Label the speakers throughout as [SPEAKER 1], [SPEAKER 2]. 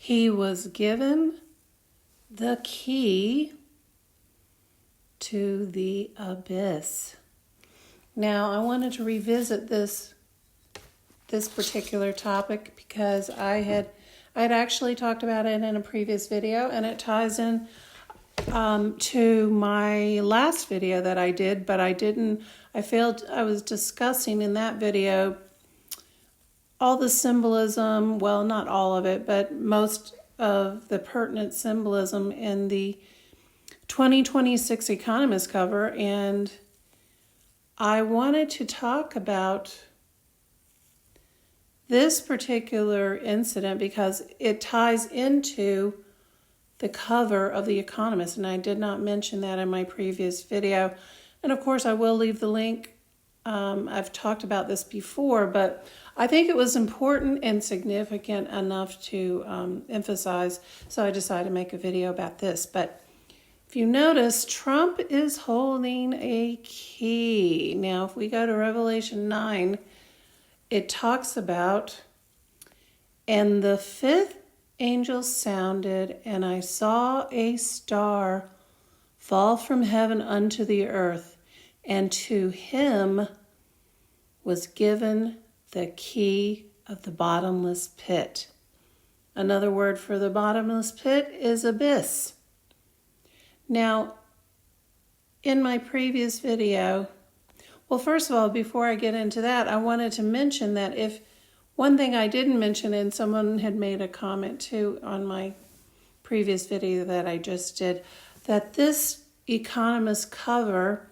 [SPEAKER 1] He was given the key to the abyss. Now, I wanted to revisit this particular topic because I'd actually talked about it in a previous video, and it ties in to my last video that I did, but I was discussing in that video all the symbolism, well, not all of it, but most of the pertinent symbolism in the 2026 Economist cover, and I wanted to talk about this particular incident because it ties into the cover of The Economist, and I did not mention that in my previous video. And of course, I will leave the link. I've talked about this before, but I think it was important and significant enough to emphasize, so I decided to make a video about this. But if you notice, Trump is holding a key. Now, if we go to Revelation 9, it talks about, and the fifth angel sounded, and I saw a star fall from heaven unto the earth, and to him was given the key of the bottomless pit. Another word for the bottomless pit is abyss. Now, in my previous video, well, first of all, before I get into that, I wanted to mention that if one thing I didn't mention, and someone had made a comment too on my previous video that I just did, that this Economist cover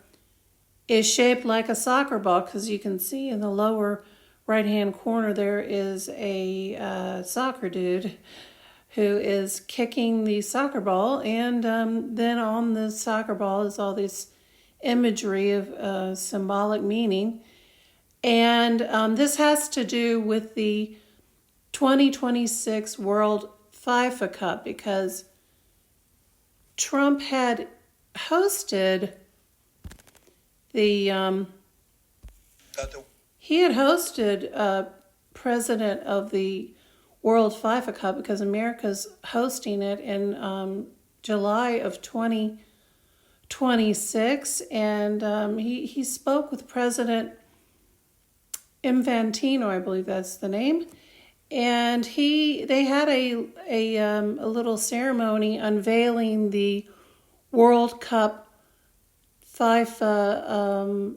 [SPEAKER 1] is shaped like a soccer ball, because you can see in the lower right-hand corner there is a soccer dude who is kicking the soccer ball, and then on the soccer ball is all this imagery of symbolic meaning. And this has to do with the 2026 World FIFA Cup, because Trump had hosted president of the World FIFA Cup, because America's hosting it in July of 2026, and he spoke with President Infantino, I believe that's the name, and they had a little ceremony unveiling the World Cup FIFA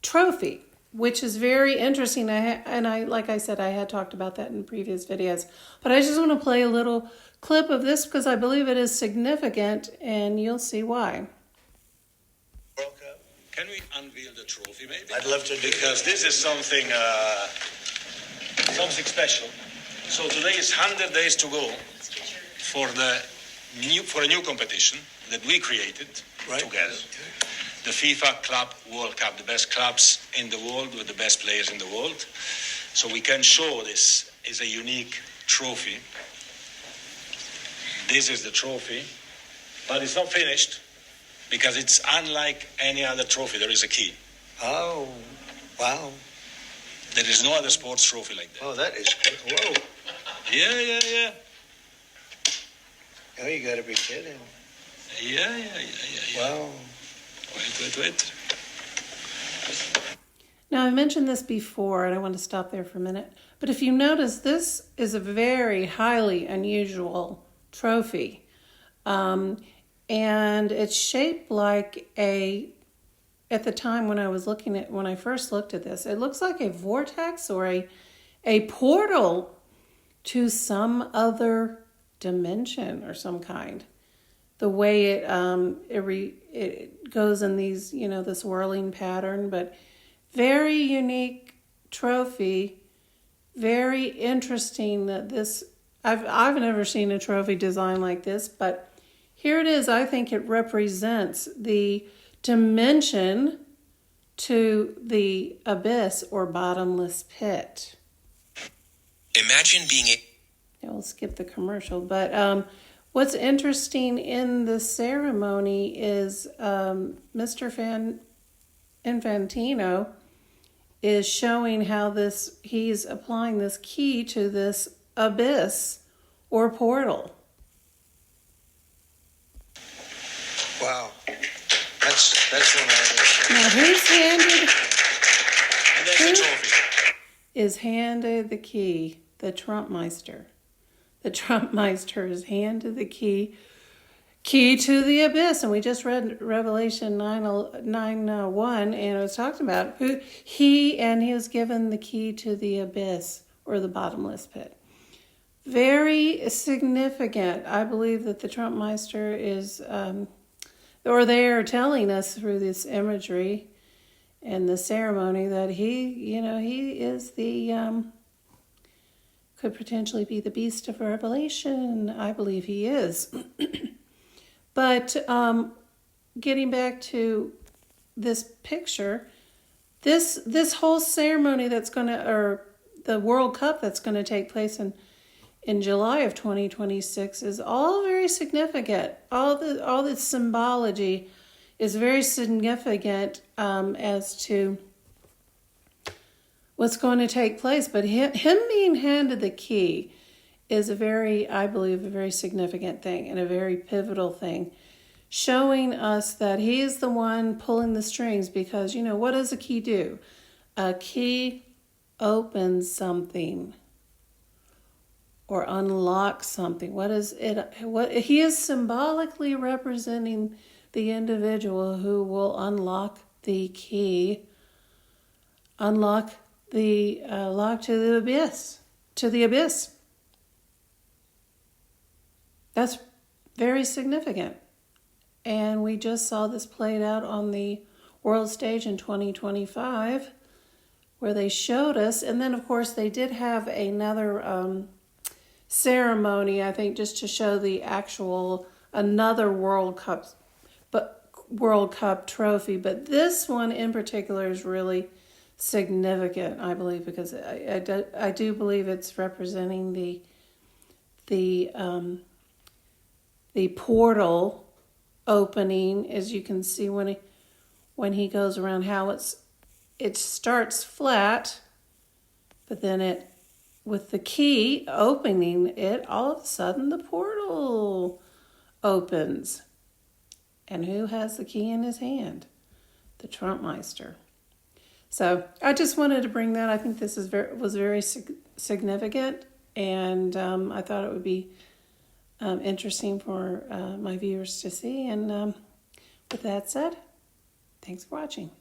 [SPEAKER 1] trophy, which is very interesting. Like I said, I had talked about that in previous videos, but I just want to play a little clip of this because I believe it is significant, and you'll see why.
[SPEAKER 2] Can we unveil the trophy, maybe?
[SPEAKER 3] I'd love to do
[SPEAKER 2] because this is something special. So today is 100 days to go for a new competition that we created together. The FIFA Club World Cup, the best clubs in the world with the best players in the world. So we can show this is a unique trophy. This is the trophy, but it's not finished because it's unlike any other trophy. There is a key.
[SPEAKER 3] Oh, wow.
[SPEAKER 2] There is no other sports trophy like that.
[SPEAKER 3] Oh, that is good. Whoa.
[SPEAKER 2] Yeah.
[SPEAKER 3] Oh, you gotta be kidding.
[SPEAKER 2] Yeah.
[SPEAKER 3] Wow.
[SPEAKER 2] Wait.
[SPEAKER 1] Now, I mentioned this before, and I want to stop there for a minute. But if you notice, this is a very highly unusual trophy. And it's shaped like at the time when I first looked at this, it looks like a vortex or a portal to some other dimension or some kind. The way it goes in these, this whirling pattern, but very unique trophy, very interesting that this, I've never seen a trophy design like this, but here it is. I think it represents the dimension to the abyss or bottomless pit.
[SPEAKER 4] Imagine being
[SPEAKER 1] We'll skip the commercial, but what's interesting in the ceremony is Mr. Infantino is showing how he's applying this key to this abyss or portal.
[SPEAKER 3] Wow. That's one I
[SPEAKER 1] Now, who's handed
[SPEAKER 2] And that's the trophy.
[SPEAKER 1] is handed the key? The Trumpmeister. The Trumpmeister is handed the key to the abyss. And we just read Revelation 9:1, and it was talking about who he was given the key to the abyss, or the bottomless pit. Very significant. I believe that the Trumpmeister is, or they are telling us through this imagery and the ceremony that he is the, could potentially be the beast of Revelation. I believe he is. But getting back to this picture, this whole ceremony or the World Cup that's going to take place in July of 2026 is all very significant. All the symbology is very significant as to what's going to take place. But him being handed the key is I believe, a very significant thing and a very pivotal thing, showing us that he is the one pulling the strings. Because, what does a key do? A key opens something or unlocks something. What is it? What he is symbolically representing the individual who will unlock the key, unlock the lock to the abyss. That's very significant. And we just saw this played out on the world stage in 2025, where they showed us. And then, of course, they did have another ceremony, I think, just to show another World Cup trophy. But this one in particular is really significant, I believe, because I do believe it's representing the portal opening, as you can see when he goes around, how it starts flat, but then with the key opening it, all of a sudden the portal opens. And who has the key in his hand? The Trumpmeister. So I just wanted to bring that. I think this was very significant, and I thought it would be interesting for my viewers to see. And with that said, thanks for watching.